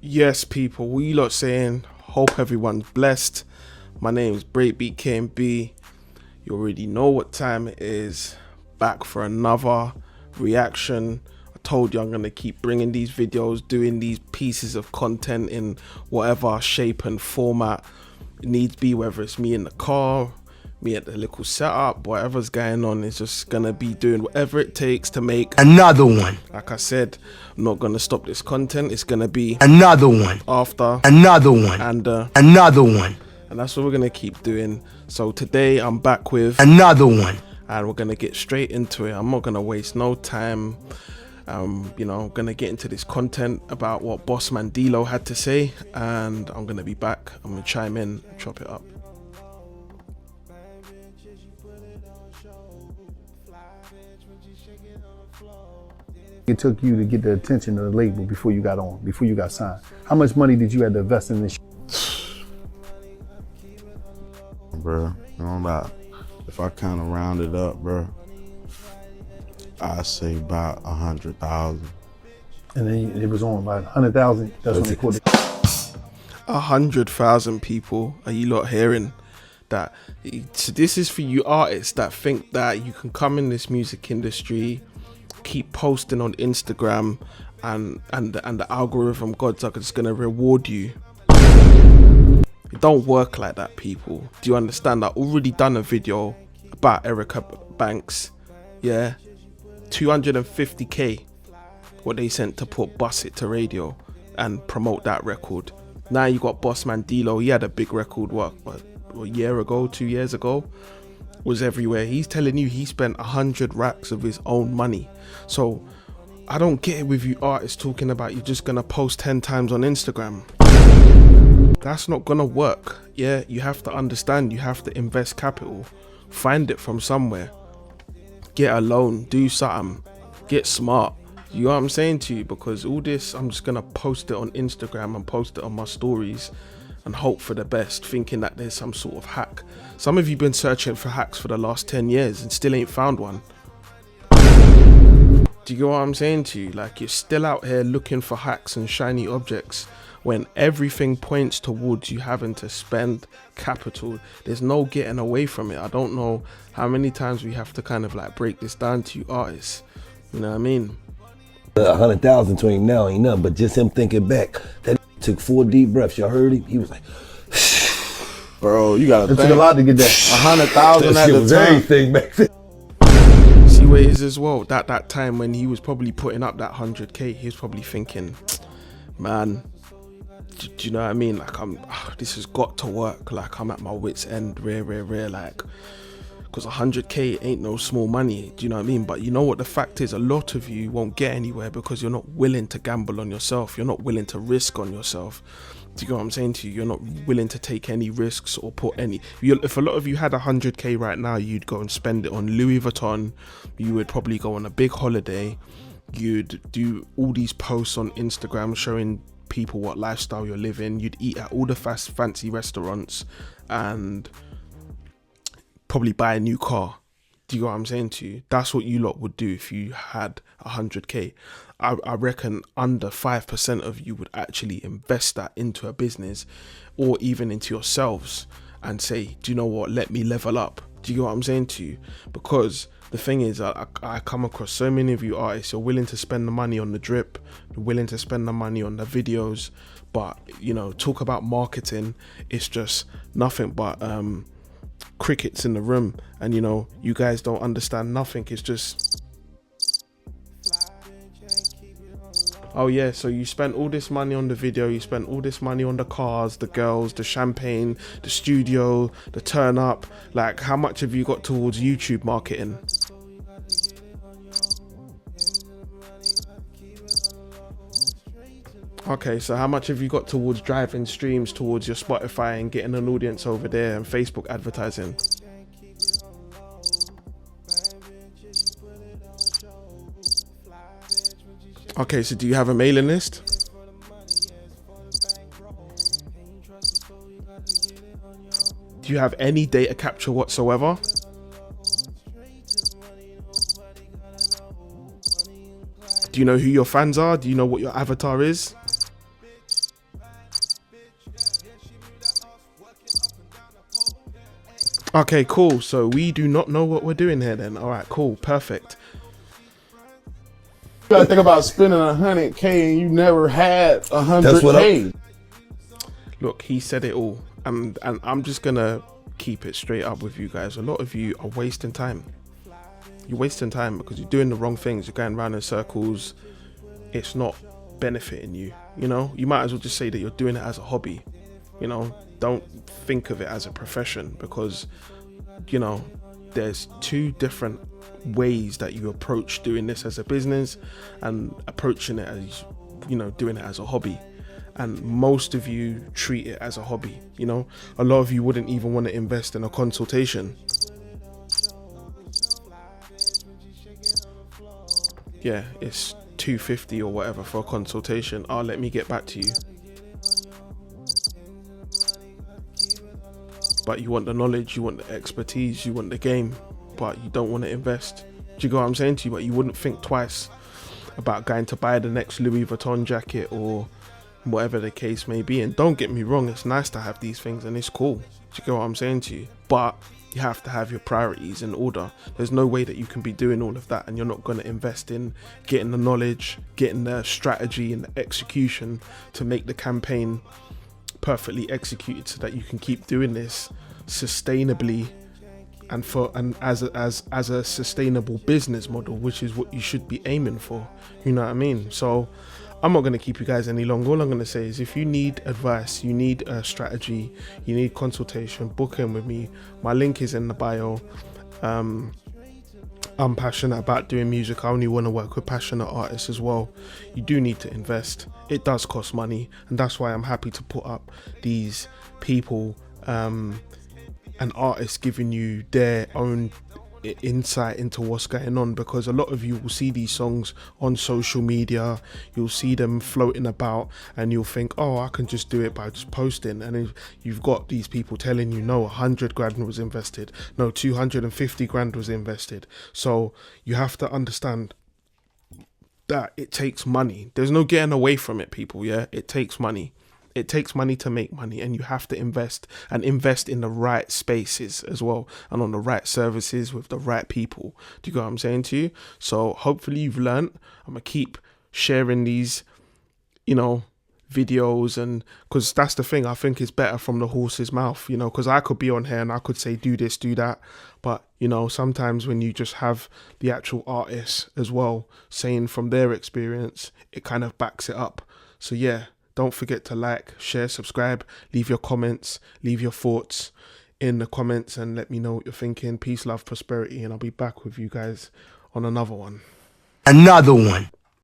Yes, people, what you lot saying? Hope everyone's blessed. My name is Breakbeat KMB. You already know what time it is. Back for another reaction. I told you I'm going to keep bringing these videos, doing these pieces of content in whatever shape and format it needs be, whether it's me in the car, me at the little setup, whatever's going on. It's just gonna be doing whatever it takes to make another one. Like I said, I'm not gonna stop this content. It's gonna be another one after another one and another one, and that's what we're gonna keep doing. So today I'm back with another one, and we're gonna get straight into it. I'm not gonna waste no time. I'm gonna get into this content about what Bossman Dlow had to say, and I'm gonna be back. I'm gonna chime in, chop it up. It took you to get the attention of the label before you got signed. How much money did you have to invest in this? Bro, about, if I kind of round it up, bro, I say about 100,000. And then it was on about 100,000. That's when they called it. 100,000 people. Are you lot hearing that? So this is for you artists that think that you can come in this music industry, keep posting on Instagram, and the algorithm gods are just gonna reward you. It don't work like that, people. Do you understand? I already done a video about Erica Banks. Yeah, 250k what they sent to put Bust It to radio and promote that record. Now you got Bossman Dlow. He had a big record, what a year ago, 2 years ago, was everywhere. He's telling you he spent 100 racks of his own money. So I don't get it with you artists talking about you're just gonna post 10 times on Instagram. That's not gonna work. Yeah, you have to understand, you have to invest capital, find it from somewhere, get a loan, do something, get smart. You know what I'm saying to you? Because all this, I'm just gonna post it on Instagram and post it on my stories and hope for the best, thinking that there's some sort of hack. Some of you been searching for hacks for the last 10 years and still ain't found one. Do you get what I'm saying to you? Like, you're still out here looking for hacks and shiny objects when everything points towards you having to spend capital. There's no getting away from it. I don't know how many times we have to kind of like break this down to you artists. You know what I mean? 100,000 to him now ain't nothing, but just him thinking back, that took 4 deep breaths. Y'all heard him? He was like, bro, you gotta think. It took a lot to get that. 100,000 at the time. Everything back then. See where it is as well. That time when he was probably putting up that 100k, he was probably thinking, man, do you know what I mean? Like, this has got to work. Like, I'm at my wit's end, rare, like, because 100k ain't no small money. Do you know what I mean? But you know what the fact is? A lot of you won't get anywhere because you're not willing to gamble on yourself. You're not willing to risk on yourself. Do you know what I'm saying to you? You're not willing to take any risks or put any. If a lot of you had 100k right now, you'd go and spend it on Louis Vuitton. You would probably go on a big holiday. You'd do all these posts on Instagram showing people what lifestyle you're living. You'd eat at all the fancy restaurants and probably buy a new car. Do you know what I'm saying to you? That's what you lot would do if you had 100k. I reckon under 5% of you would actually invest that into a business or even into yourselves and say, do you know what, let me level up. Do you know what I'm saying to you? Because the thing is, I come across so many of you artists, you're willing to spend the money on the drip, you're willing to spend the money on the videos, but talk about marketing, it's just nothing but crickets in the room, and you guys don't understand nothing. It's just, oh yeah, so you spent all this money on the video, you spent all this money on the cars, the girls, the champagne, the studio, the turn up. Like, how much have you got towards YouTube marketing? Okay, so how much have you got towards driving streams towards your Spotify and getting an audience over there and Facebook advertising? Okay, so do you have a mailing list? Do you have any data capture whatsoever? Do you know who your fans are? Do you know what your avatar is? Okay, cool. So we do not know what we're doing here then. All right, cool, perfect. You gotta think about spending 100K and you never had 100K. That's what Look, he said it all. And I'm just gonna keep it straight up with you guys. A lot of you are wasting time. You're wasting time because you're doing the wrong things. You're going around in circles. It's not benefiting you. You know, you might as well just say that you're doing it as a hobby. You know, don't think of it as a profession, because, you know, there's two different ways that you approach doing this as a business and approaching it as, you know, doing it as a hobby. And most of you treat it as a hobby. You know, a lot of you wouldn't even want to invest in a consultation. Yeah, it's $250 or whatever for a consultation. Oh, let me get back to you. But you want the knowledge, you want the expertise, you want the game, but you don't want to invest. Do you get what I'm saying to you? But you wouldn't think twice about going to buy the next Louis Vuitton jacket or whatever the case may be. And don't get me wrong, it's nice to have these things and it's cool. Do you get what I'm saying to you? But you have to have your priorities in order. There's no way that you can be doing all of that and you're not going to invest in getting the knowledge, getting the strategy and the execution to make the campaign perfectly executed so that you can keep doing this sustainably and as a sustainable business model, which is what you should be aiming for. You know what I mean? So I'm not going to keep you guys any longer. All I'm going to say is, if you need advice, you need a strategy, you need consultation, book in with me. My link is in the bio. I'm passionate about doing music. I only want to work with passionate artists as well. You do need to invest. It does cost money, and that's why I'm happy to put up these people and artists giving you their own insight into what's going on, because a lot of you will see these songs on social media, you'll see them floating about, and you'll think, oh, I can just do it by just posting. And if you've got these people telling you, no, 100 grand was invested, no, 250 grand was invested. So you have to understand that it takes money. There's no getting away from it, people. Yeah, it takes money. It takes money to make money, and you have to invest, and invest in the right spaces as well, and on the right services with the right people. Do you get what I'm saying to you? So hopefully you've learned. I'm gonna keep sharing these, you know, videos, and because that's the thing, I think it's better from the horse's mouth, you know, because I could be on here and I could say do this, do that, but you know, sometimes when you just have the actual artists as well saying from their experience, it kind of backs it up. So yeah, don't forget to like, share, subscribe, leave your comments, leave your thoughts in the comments, and let me know what you're thinking. Peace, love, prosperity, and I'll be back with you guys on another one. Another one.